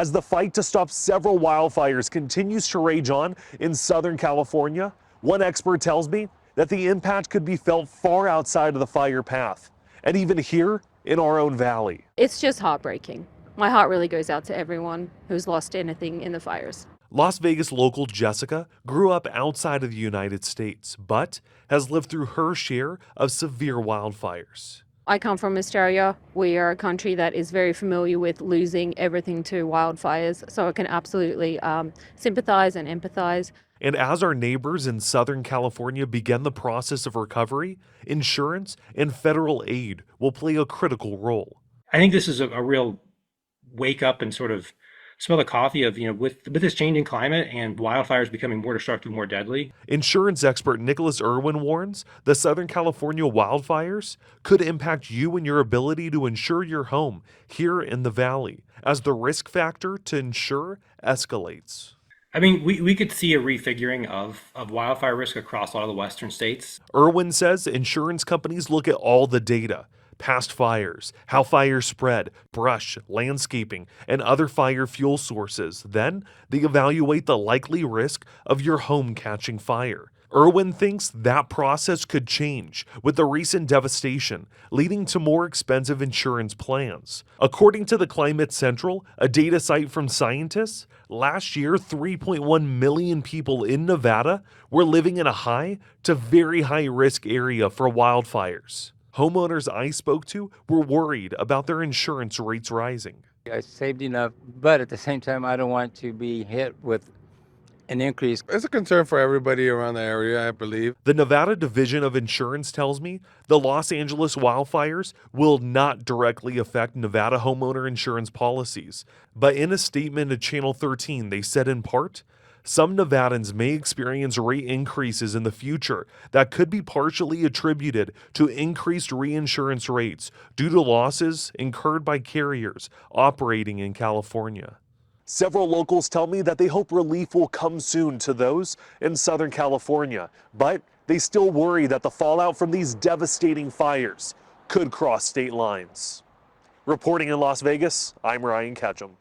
As the fight to stop several wildfires continues to rage on in Southern California, one expert tells me that the impact could be felt far outside of the fire path, and even here in our own valley. It's just heartbreaking. My heart really goes out to everyone who's lost anything in the fires. Las Vegas local Jessica grew up outside of the United States, but has lived through her share of severe wildfires. I come from Australia. We are a country that is very familiar with losing everything to wildfires, so I can absolutely sympathize and empathize. And as our neighbors in Southern California begin the process of recovery, insurance and federal aid will play a critical role. I think this is a real wake up and sort of smell the coffee of, with this changing climate and wildfires becoming more destructive, more deadly. Insurance expert Nicholas Irwin warns the Southern California wildfires could impact you and your ability to insure your home here in the valley as the risk factor to insure escalates. I mean, we could see a refiguring of wildfire risk across a lot of the western states. Irwin says insurance companies look at all the data, past fires, how fires spread, brush, landscaping, and other fire fuel sources. Then they evaluate the likely risk of your home catching fire. Irwin thinks that process could change with the recent devastation, leading to more expensive insurance plans. According to the Climate Central, a data site from scientists, last year 3.1 million people in Nevada were living in a high to very high risk area for wildfires. Homeowners I spoke to were worried about their insurance rates rising. I saved enough, but at the same time, I don't want to be hit with an increase. It's a concern for everybody around the area, I believe. The Nevada Division of Insurance tells me the Los Angeles wildfires will not directly affect Nevada homeowner insurance policies. But in a statement to Channel 13, they said in part, some Nevadans may experience rate increases in the future that could be partially attributed to increased reinsurance rates due to losses incurred by carriers operating in California. Several locals tell me that they hope relief will come soon to those in Southern California, but they still worry that the fallout from these devastating fires could cross state lines. Reporting in Las Vegas, I'm Ryan Ketchum.